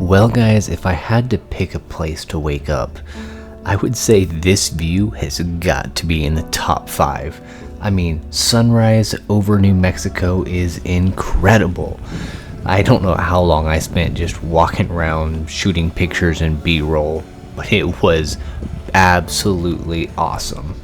Well guys, if I had to pick a place to wake up, I would say this view has got to be in the top 5. I mean, sunrise over New Mexico is incredible. I don't know how long I spent just walking around shooting pictures and B-roll, but it was absolutely awesome.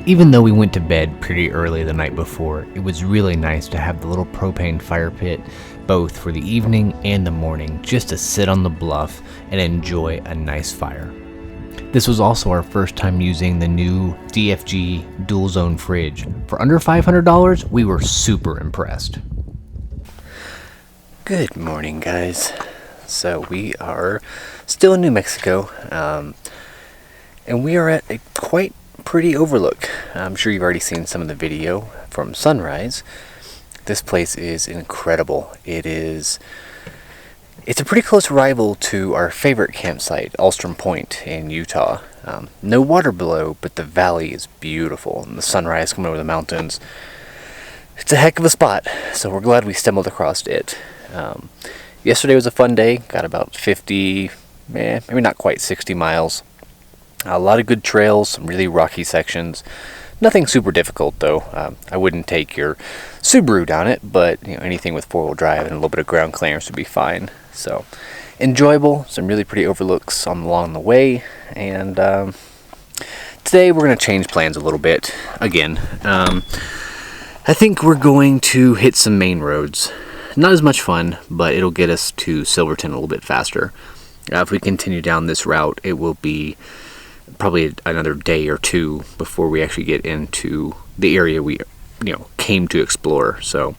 Even though we went to bed pretty early the night before, it was really nice to have the little propane fire pit, both for the evening and the morning, just to sit on the bluff and enjoy a nice fire. This was also our first time using the new DFG dual zone fridge. For under $500, we were super impressed. Good morning, guys. So we are still in New Mexico, and we are at a quite pretty overlook. I'm sure you've already seen some of the video from sunrise. This place is incredible. It's a pretty close rival to our favorite campsite, Alstrom Point in Utah. No water below, but the valley is beautiful, and the sunrise coming over the mountains. It's a heck of a spot, so we're glad we stumbled across it. Yesterday was a fun day. Got about 50, maybe not quite 60 miles. A lot of good trails, some really rocky sections. Nothing super difficult though. I wouldn't take your Subaru down it, but anything with 4-wheel drive and a little bit of ground clearance would be fine. So enjoyable, some really pretty overlooks along the way, and today we're going to change plans a little bit again. I think we're going to hit some main roads. Not as much fun, but it'll get us to Silverton a little bit faster. If we continue down this route, it will be probably another day or two before we actually get into the area we came to explore. So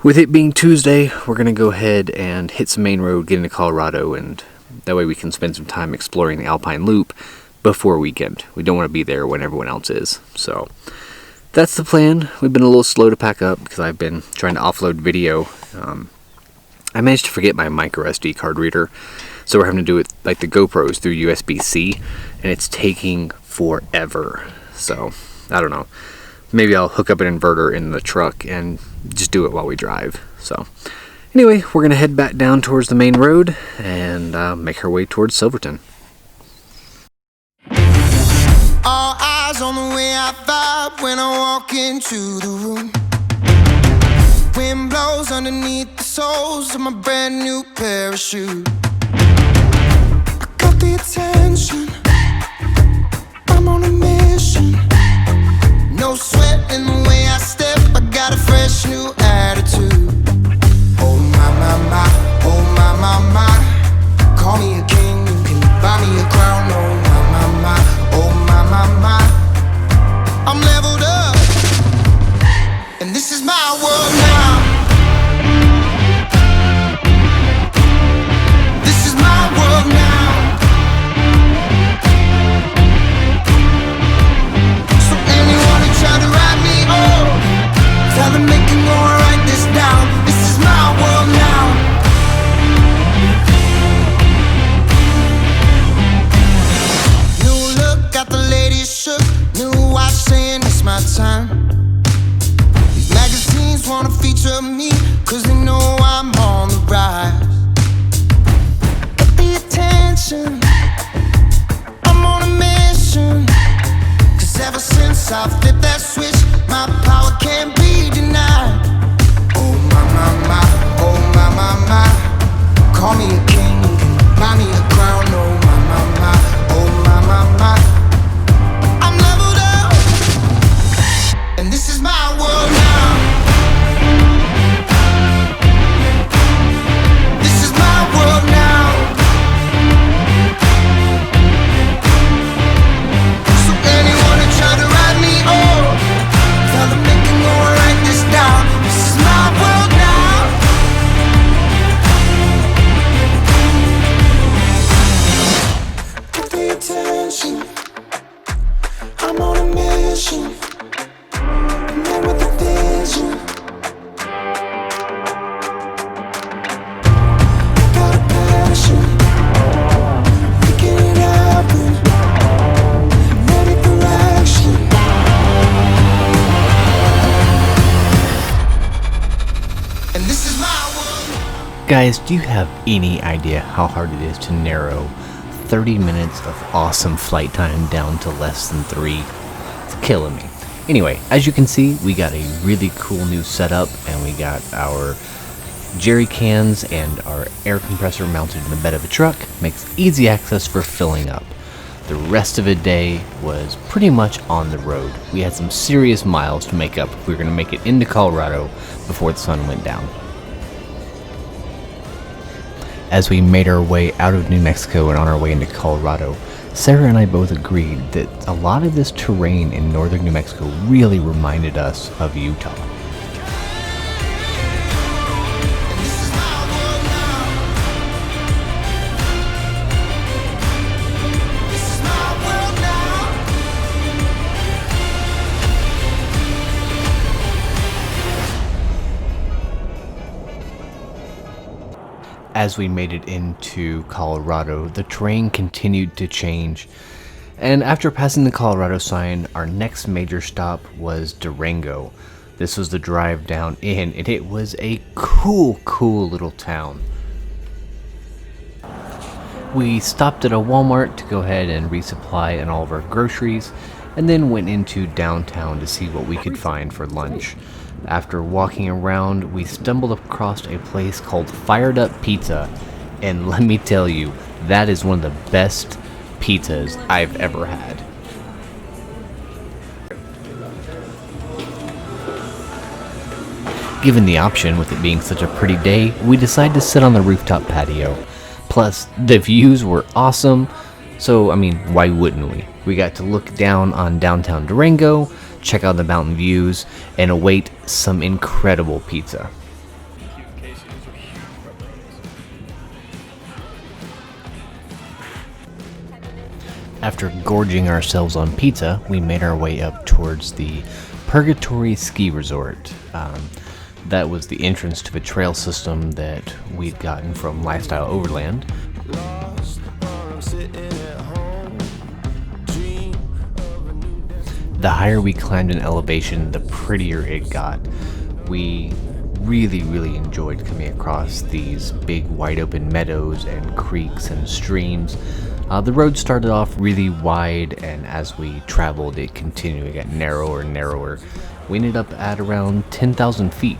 with it being Tuesday, we're going to go ahead and hit some main road, get into Colorado, and that way we can spend some time exploring the Alpine Loop before weekend. We don't want to be there when everyone else is. So that's the plan. We've been a little slow to pack up because I've been trying to offload video. I managed to forget my micro SD card reader, so we're having to do it like the GoPros through USB-C, and it's taking forever. So I don't know. Maybe I'll hook up an inverter in the truck and just do it while we drive. So anyway, we're going to head back down towards the main road and make our way towards Silverton. All eyes on the way I vibe when I walk into the room. Wind blows underneath the soles of my brand new pair of shoes. I got the attention, I'm on a mission. No sweat in the way I step, I got a fresh new attitude. Oh my, my, my, oh my, my, my. Call me a king, you can buy me a crown. Oh my, my, my, oh my, my, my. I'm leveled up, and this is my world now. This is my world now. So anyone who tried to write me off, tell them they can go and write this down. This is my world now. New look, got the ladies shook. New watch saying it's my time. These magazines wanna feature me, cause they know I'm on the rise. Get the attention, I'm on a mission. Cause ever since I flipped that switch, my power can't be denied. Oh my, my, my, oh my, my, my. Call me a king, you can buy me a crown. Oh my, my, my, oh my, my, my. I'm leveled up, and this is my world now. This is my world now. So anyone who tried to write me off, Guys, do you have any idea how hard it is to narrow 30 minutes of awesome flight time down to less than 3? It's killing me. Anyway, as you can see, we got a really cool new setup, and we got our jerry cans and our air compressor mounted in the bed of a truck. Makes easy access for filling up. The rest of the day was pretty much on the road. We had some serious miles to make up if we were going to make it into Colorado before the sun went down. As we made our way out of New Mexico and on our way into Colorado, Sarah and I both agreed that a lot of this terrain in northern New Mexico really reminded us of Utah. As we made it into Colorado, the terrain continued to change, and after passing the Colorado sign, our next major stop was Durango. This was the drive down in, and it was a cool little town. We stopped at a Walmart to go ahead and resupply on all of our groceries, and then went into downtown to see what we could find for lunch. After walking around, we stumbled across a place called Fired Up Pizza, and let me tell you, that is one of the best pizzas I've ever had. Given the option, with it being such a pretty day, we decided to sit on the rooftop patio. Plus, the views were awesome, so I mean, why wouldn't we? We got to look down on downtown Durango, check out the mountain views, and await some incredible pizza. After gorging ourselves on pizza, we made our way up towards the Purgatory Ski Resort. That was the entrance to the trail system that we'd gotten from Lifestyle Overland. The higher we climbed in elevation, the prettier it got. We really enjoyed coming across these big wide open meadows and creeks and streams. The road started off really wide, and as we traveled it continued to get narrower and narrower. We ended up at around 10,000 feet.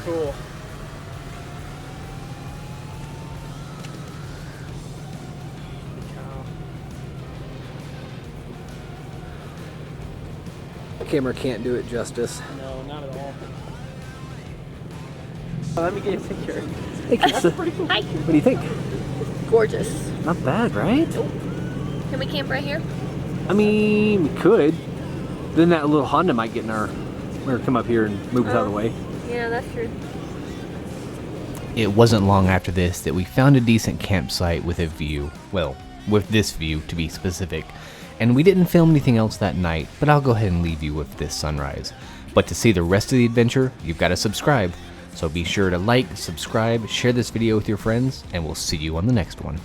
Cool. The camera can't do it justice. No, not at all. Let me get a picture. Hey, Krista. Pretty cool. Hi. What do you think? Gorgeous. Not bad, right? Nope. Can we camp right here? I mean, we could. Then that little Honda might get in our, or come up here and move us out of the way. Yeah, that's true. It wasn't long after this that we found a decent campsite with a view. Well, with this view to be specific. And we didn't film anything else that night, but I'll go ahead and leave you with this sunrise. But to see the rest of the adventure, you've got to subscribe. So be sure to like, subscribe, share this video with your friends, and we'll see you on the next one.